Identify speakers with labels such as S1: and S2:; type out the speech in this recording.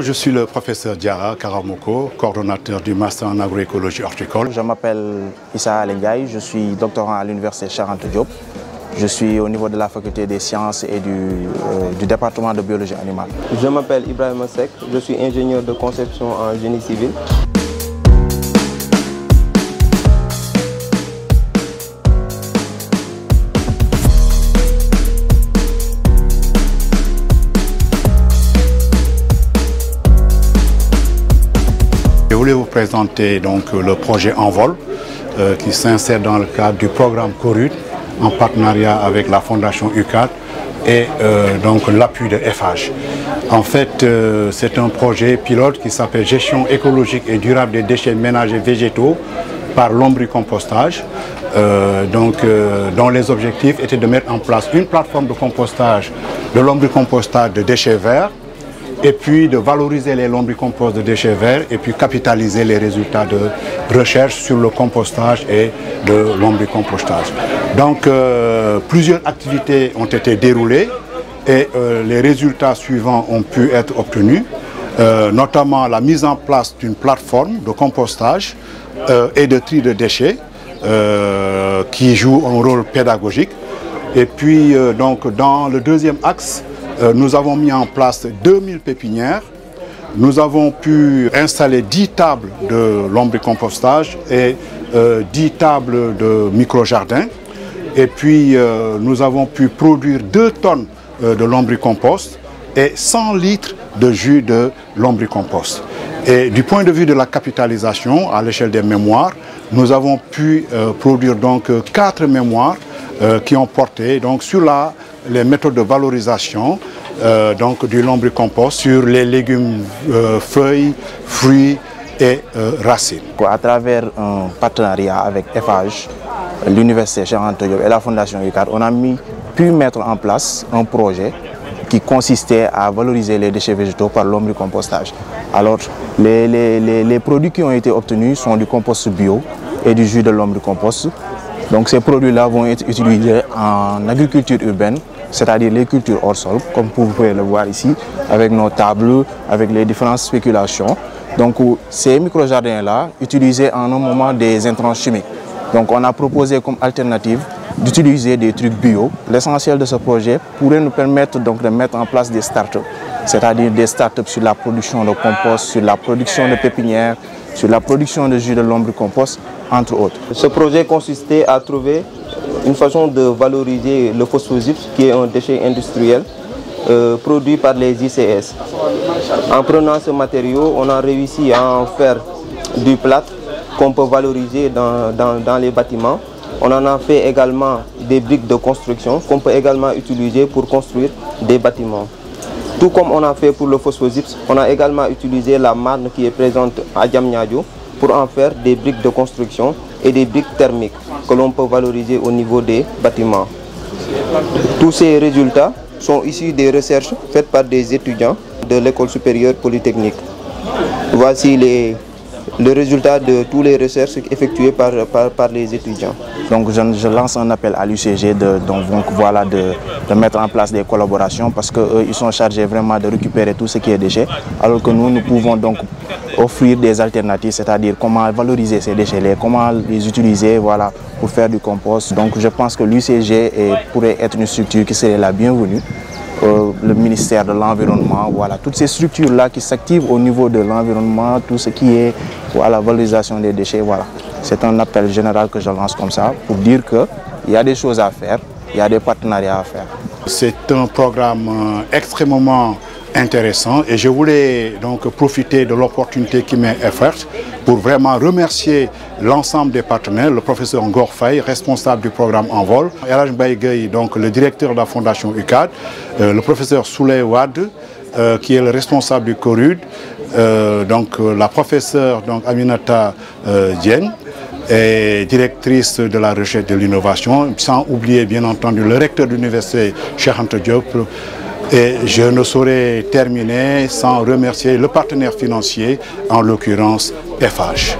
S1: Je suis le professeur Diarra Karamoko, coordonnateur du Master en agroécologie horticole.
S2: Je m'appelle Issa Alengaï, je suis doctorant à l'Université Cheikh Anta Diop. Je suis au niveau de la faculté des sciences et du département de biologie animale.
S3: Je m'appelle Ibrahim Sek, je suis ingénieur de conception en génie civil.
S1: Je voulais vous présenter donc le projet Envol qui s'insère dans le cadre du programme CORUD en partenariat avec la Fondation UCAD et donc l'appui de FH. En fait, c'est un projet pilote qui s'appelle Gestion écologique et durable des déchets ménagers végétaux par lombricompostage, dont les objectifs étaient de mettre en place une plateforme de compostage, de lombricompostage de déchets verts, et puis de valoriser les lombricomposts de déchets verts et puis capitaliser les résultats de recherche sur le compostage et le lombricompostage. Donc plusieurs activités ont été déroulées et les résultats suivants ont pu être obtenus, notamment la mise en place d'une plateforme de compostage et de tri de déchets qui joue un rôle pédagogique. Et puis donc dans le deuxième axe, nous avons mis en place 2000 pépinières. Nous avons pu installer 10 tables de lombricompostage et 10 tables de micro-jardins. Et puis nous avons pu produire 2 tonnes de lombricompost et 100 litres de jus de lombricompost. Et du point de vue de la capitalisation à l'échelle des mémoires, nous avons pu produire donc 4 mémoires qui ont porté donc sur les méthodes de valorisation donc du lombricompost sur les légumes, feuilles, fruits et racines.
S2: À travers un partenariat avec FH, l'Université Cheikh Anta Diop et la Fondation UCAD, on a pu mettre en place un projet qui consistait à valoriser les déchets végétaux par lombricompostage. Alors, les produits qui ont été obtenus sont du compost bio et du jus de lombricompost. Donc ces produits-là vont être utilisés en agriculture urbaine, c'est-à-dire les cultures hors sol, comme vous pouvez le voir ici, avec nos tables, avec les différentes spéculations. Donc ces micro-jardins-là, utilisés en un moment des intrants chimiques. Donc on a proposé comme alternative d'utiliser des trucs bio. L'essentiel de ce projet pourrait nous permettre donc de mettre en place des startups, c'est-à-dire des startups sur la production de compost, sur la production de pépinières, sur la production de jus de lombricompost, entre autres.
S3: Ce projet consistait à trouver une façon de valoriser le phosphogypse, qui est un déchet industriel produit par les ICS. En prenant ce matériau, on a réussi à en faire du plâtre qu'on peut valoriser dans les bâtiments. On en a fait également des briques de construction qu'on peut également utiliser pour construire des bâtiments. Tout comme on a fait pour le phosphogypse, on a également utilisé la marne qui est présente à Diamniadio pour en faire des briques de construction et des briques thermiques que l'on peut valoriser au niveau des bâtiments. Tous ces résultats sont issus des recherches faites par des étudiants de l'école supérieure polytechnique. Voici le résultat de toutes les recherches effectuées par les étudiants.
S2: Donc je lance un appel à l'UCG de mettre en place des collaborations parce qu'eux ils sont chargés vraiment de récupérer tout ce qui est déchets, alors que nous pouvons donc offrir des alternatives, c'est-à-dire comment valoriser ces déchets-là, comment les utiliser pour faire du compost. Donc je pense que l'UCG pourrait être une structure qui serait la bienvenue. Le ministère de l'Environnement, toutes ces structures-là qui s'activent au niveau de l'environnement, tout ce qui est valorisation des déchets, C'est un appel général que je lance comme ça pour dire qu'il y a des choses à faire, il y a des partenariats à faire.
S1: C'est un programme extrêmement intéressant et je voulais donc profiter de l'opportunité qui m'est offerte pour vraiment remercier l'ensemble des partenaires, le professeur Ngor Faye, responsable du programme Envol, El Hadj Mbaye Gueye, donc le directeur de la Fondation UCAD, le professeur Souley Wade, qui est le responsable du CORUD, donc la professeure Aminata Diène, et directrice de la recherche et de l'innovation, sans oublier bien entendu le recteur de l'université Cheikh Anta Diop. Et je ne saurais terminer sans remercier le partenaire financier, en l'occurrence FH.